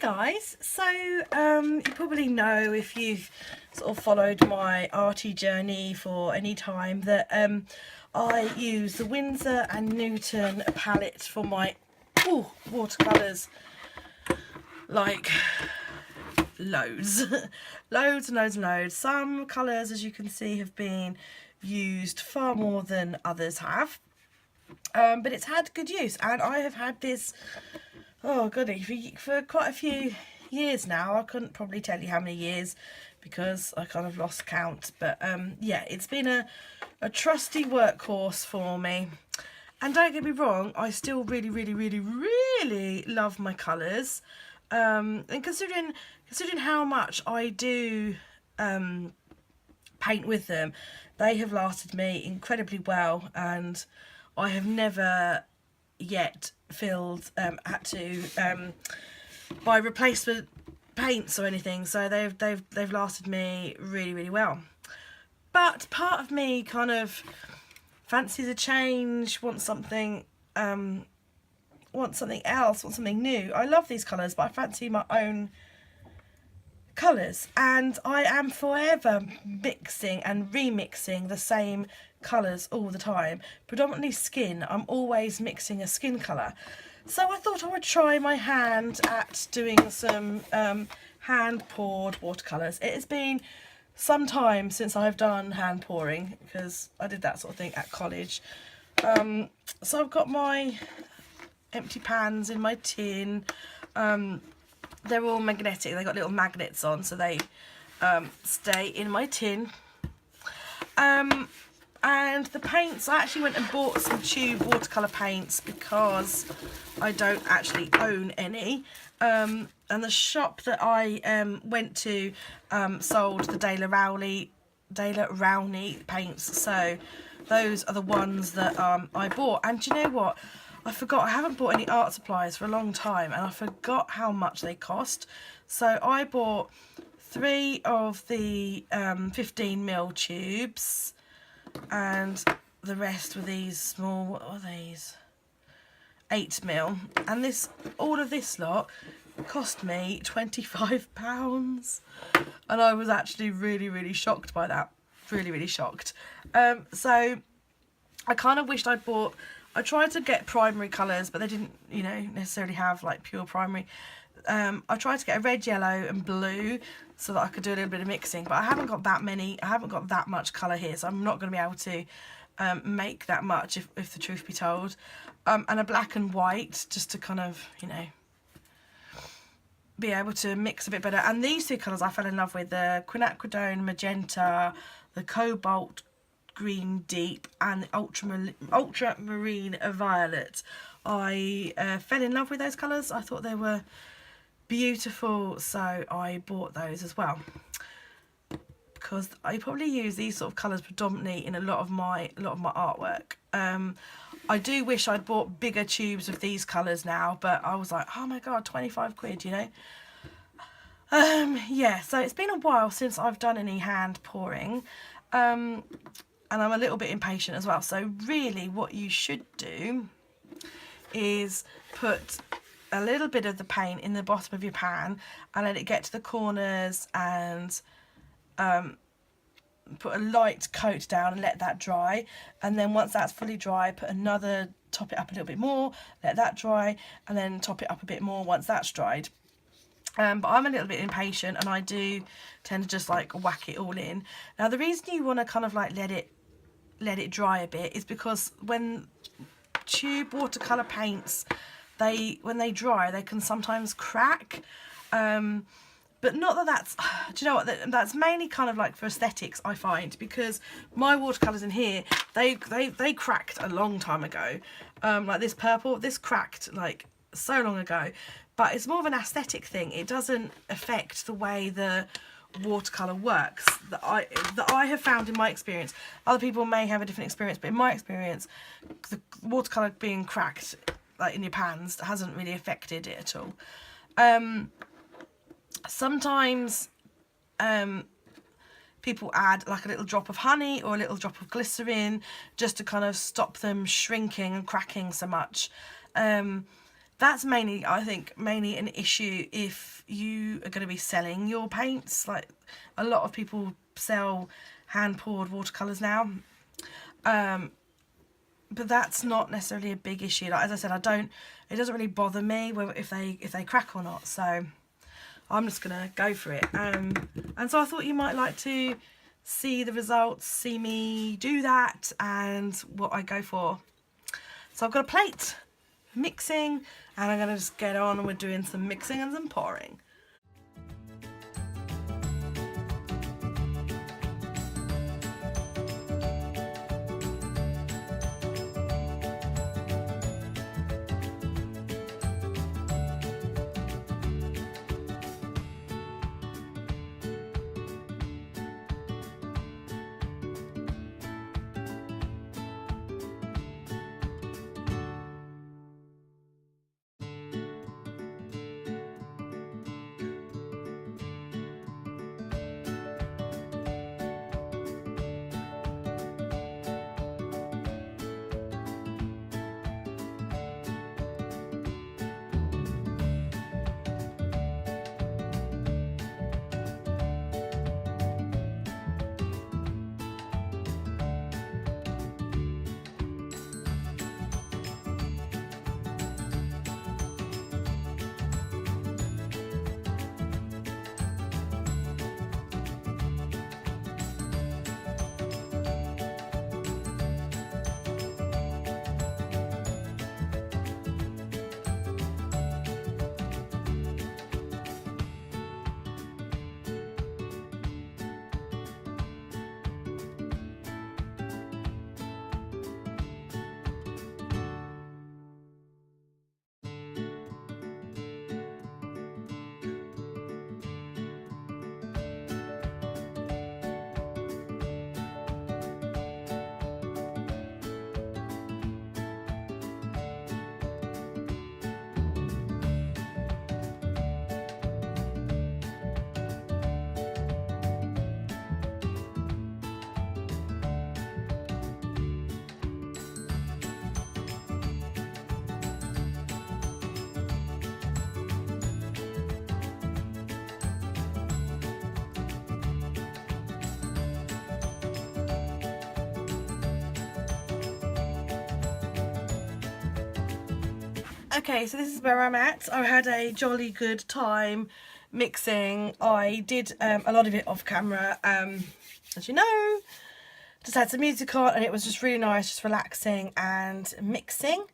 Guys, so you probably know, if you've sort of followed my arty journey for any time, that I use the Winsor and Newton palette for my watercolours, like loads loads and loads and loads. Some colours, as you can see, have been used far more than others have, but it's had good use, and I have had this, oh goody, for quite a few years now. I couldn't probably tell you how many years because I kind of lost count, but yeah, it's been a trusty workhorse for me. And don't get me wrong, I still really love my colours, and considering how much I do paint with them, they have lasted me incredibly well, and I have never yet had to buy replacement paints or anything, so they've lasted me really well. But part of me kind of fancies a change, wants something else, wants something new. I love these colours, but I fancy my own colours, and I am forever mixing and remixing the same colours all the time. Predominantly skin, I'm always mixing a skin colour. So I thought I would try my hand at doing some hand-poured watercolours. It has been some time since I've done hand pouring, because I did that sort of thing at college. So I've got my empty pans in my tin. They're all magnetic, they've got little magnets on, so they stay in my tin. And the paints, I actually went and bought some tube watercolour paints because I don't actually own any. And the shop that I went to sold the Daler Rowney paints, so those are the ones that I bought. And do you know what? I forgot, I haven't bought any art supplies for a long time, and I forgot how much they cost. So I bought 3 of the 15mm tubes, and the rest were these small, what are these? 8mm. And all of this lot cost me £25. And I was actually really shocked by that. Really shocked. So I kind of wished I'd bought, I tried to get primary colours, but they didn't, you know, necessarily have like pure primary. I tried to get a red, yellow and blue so that I could do a little bit of mixing, but I haven't got that many, I haven't got that much colour here, so I'm not going to be able to make that much, if the truth be told. And a black and white, just to kind of, you know, be able to mix a bit better. And these 2 colours I fell in love with, the quinacridone magenta, the cobalt green deep, and the ultramarine violet. I fell in love with those colours. I thought they were beautiful, so I bought those as well, because I probably use these sort of colours predominantly in a lot of my artwork. I do wish I'd bought bigger tubes of these colours now, but I was like, oh my god, 25 quid, you know. Yeah, so it's been a while since I've done any hand pouring, and I'm a little bit impatient as well. So really what you should do is put a little bit of the paint in the bottom of your pan and let it get to the corners, and put a light coat down and let that dry. And then once that's fully dry, top it up a little bit more, let that dry, and then top it up a bit more once that's dried. But I'm a little bit impatient, and I do tend to just like whack it all in. Now the reason you want to kind of like let it dry a bit is because when tube watercolour paints, when they dry, they can sometimes crack. But not that that's, do you know what, that's mainly kind of like for aesthetics, I find, because my watercolours in here, they cracked a long time ago. Like this purple, this cracked like so long ago, but it's more of an aesthetic thing. It doesn't affect the way the watercolour works that I have found in my experience. Other people may have a different experience, but in my experience, the watercolour being cracked like in your pans hasn't really affected it at all. Sometimes people add like a little drop of honey or a little drop of glycerin just to kind of stop them shrinking and cracking so much. that's mainly, I think, mainly an issue if you are going to be selling your paints. Like, a lot of people sell hand poured watercolours now, but that's not necessarily a big issue. Like, as I said, it doesn't really bother me whether if they crack or not, so I'm just gonna go for it. And so I thought you might like to see the results, see me do that and what I go for. So I've got a plate, mixing, and I'm gonna just get on and we're doing some mixing and some pouring. Okay, so this is where I'm at. I had a jolly good time mixing. I did a lot of it off camera, as you know. Just had some music on and it was just really nice, just relaxing and mixing.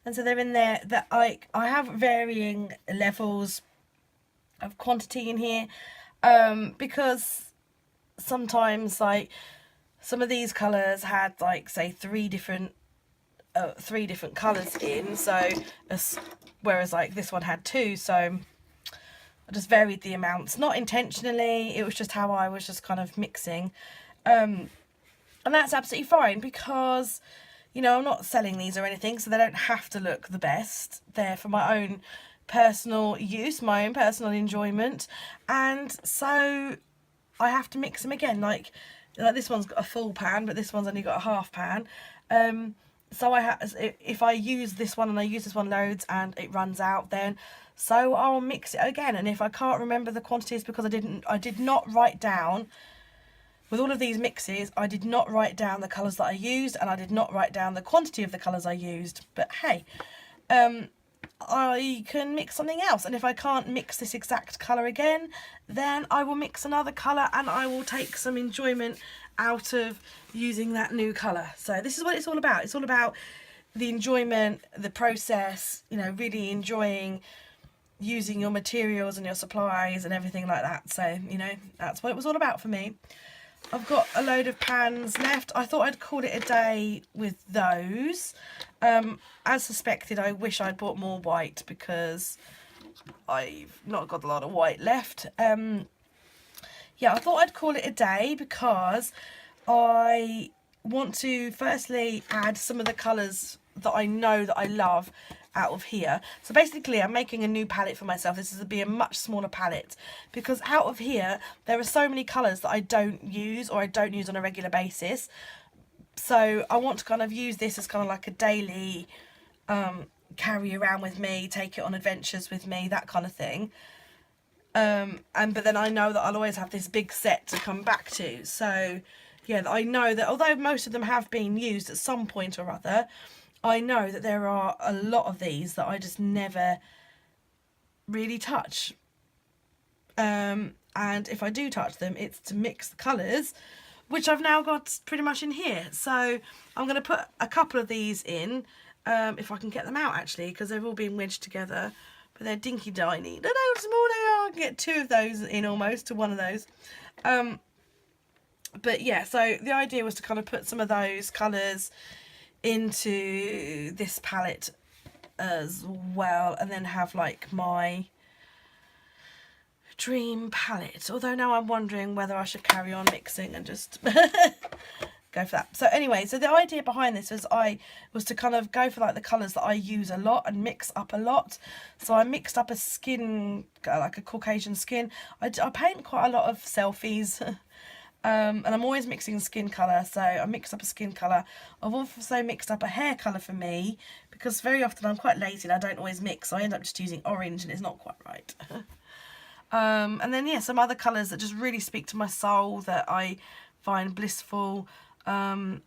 And so they're in there that I have varying levels of quantity in here, because sometimes, like, some of these colours had, like, say, three different colours in, so whereas like this one had two, so I just varied the amounts, not intentionally, it was just how I was just kind of mixing, and that's absolutely fine because, you know, I'm not selling these or anything, so they don't have to look the best. They're for my own personal use, my own personal enjoyment, and so I have to mix them again. Like this one's got a full pan, but this one's only got a half pan. So if I use this one and I use this one loads and it runs out, then so I'll mix it again. And if I can't remember the quantities because I did not write down, with all of these mixes, I did not write down the colours that I used, and I did not write down the quantity of the colours I used. But hey, I can mix something else, and if I can't mix this exact colour again, then I will mix another colour and I will take some enjoyment out of using that new colour. So this is what it's all about. It's all about the enjoyment, the process, you know, really enjoying using your materials and your supplies and everything like that. So, you know, that's what it was all about for me. I've got a load of pans left. I thought I'd call it a day with those. As suspected, I wish I'd bought more white because I've not got a lot of white left. Yeah, I thought I'd call it a day because I want to firstly add some of the colours that I know that I love out of here. So basically I'm making a new palette for myself. This is to be a much smaller palette because out of here there are so many colours that I don't use or I don't use on a regular basis. So I want to kind of use this as kind of like a daily carry around with me, take it on adventures with me, that kind of thing. But then I know that I'll always have this big set to come back to. So yeah, I know that although most of them have been used at some point or other, I know that there are a lot of these that I just never really touch. And if I do touch them, it's to mix the colours, which I've now got pretty much in here. So I'm going to put a couple of these in, if I can get them out actually, because they've all been wedged together. But they're dinky tiny. Look how small they are. I can get 2 of those in almost to one of those. But yeah, so the idea was to kind of put some of those colours into this palette as well, and then have like my dream palette. Although now I'm wondering whether I should carry on mixing and just go for that. So anyway, so the idea behind this was to kind of go for like the colours that I use a lot and mix up a lot. So I mixed up a skin, like a Caucasian skin. I paint quite a lot of selfies. And I'm always mixing skin colour, so I mixed up a skin colour. I've also mixed up a hair colour for me, because very often I'm quite lazy and I don't always mix, so I end up just using orange and it's not quite right. And then yeah, some other colours that just really speak to my soul, that I find blissful. I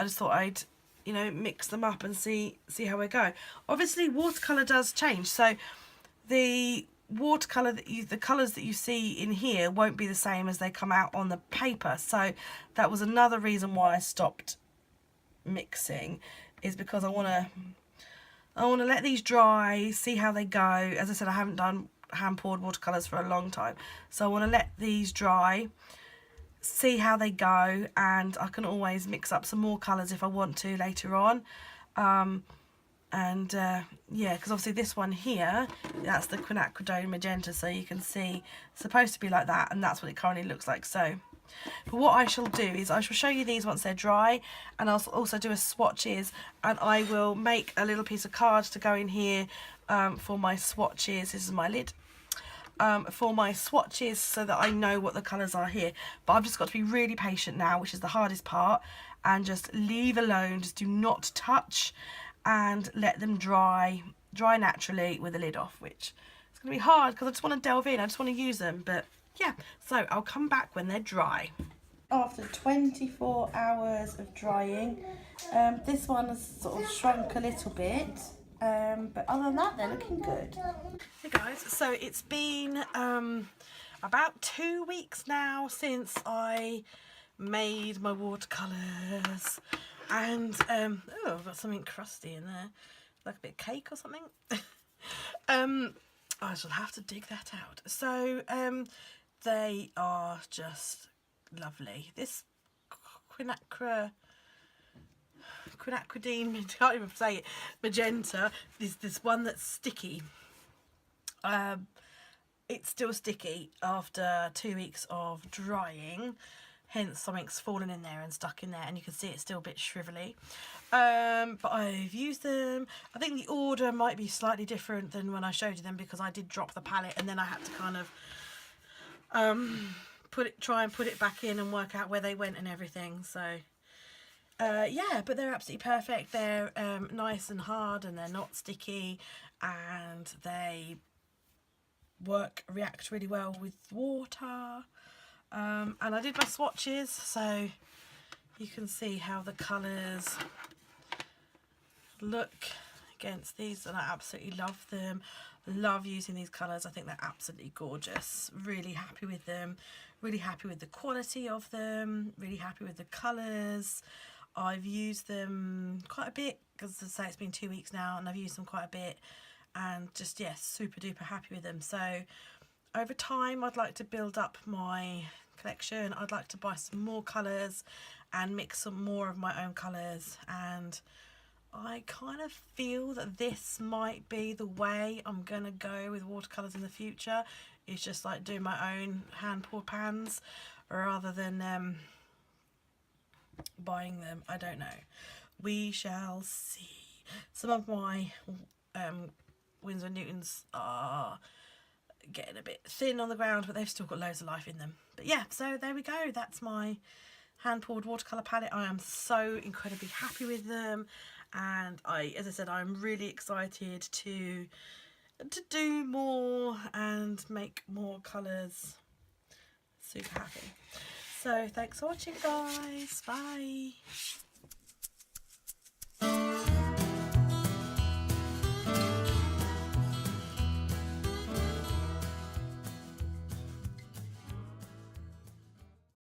just thought I'd, you know, mix them up and see how I go. Obviously watercolour does change, so the watercolour the colours that you see in here won't be the same as they come out on the paper. So that was another reason why I stopped mixing, is because I want to let these dry, see how they go. As I said, I haven't done hand poured watercolours for a long time, so I want to let these dry, see how they go, and I can always mix up some more colours if I want to later on. Yeah, because obviously this one here, that's the quinacridone magenta, so you can see it's supposed to be like that, and that's what it currently looks like. So but what I shall do is I shall show you these once they're dry, and I'll also do a swatches, and I will make a little piece of card to go in here for my swatches. This is my lid. For my swatches, so that I know what the colours are here. But I've just got to be really patient now, which is the hardest part, and just leave alone, just do not touch, and let them dry naturally with the lid off, which is going to be hard because I just want to delve in, I just want to use them. But yeah, so I'll come back when they're dry. After 24 hours of drying, this one has sort of shrunk a little bit, but other than that they're looking good. Hey guys, so it's been about 2 weeks now since I made my watercolours, and oh, I've got something crusty in there, like a bit of cake or something. I shall have to dig that out. So they are just lovely. This quinacridone, I can't even say it, magenta, is this one that's sticky. It's still sticky after 2 weeks of drying, hence something's fallen in there and stuck in there, and you can see it's still a bit shrivelly. But I've used them. I think the order might be slightly different than when I showed you them, because I did drop the palette and then I had to kind of try and put it back in and work out where they went and everything. So yeah, but they're absolutely perfect. They're nice and hard, and they're not sticky, and they react really well with water. And I did my swatches, so you can see how the colours look against these, and I absolutely love them. Love using these colours. I think they're absolutely gorgeous. Really happy with them, really happy with the quality of them, really happy with the colours. I've used them quite a bit, because as I say, it's been 2 weeks now and I've used them quite a bit, and just, yes, super duper happy with them. So over time I'd like to build up my collection. I'd like to buy some more colours and mix some more of my own colours, and I kind of feel that this might be the way I'm gonna go with watercolours in the future. It's just like doing my own hand poured pans rather than buying them. I don't know, we shall see. Some of my Winsor & Newtons are getting a bit thin on the ground, but they've still got loads of life in them. But yeah, so there we go. That's my hand poured watercolour palette. I am so incredibly happy with them, and as I said, I'm really excited to do more and make more colours. Super happy. So thanks for watching, guys. Bye.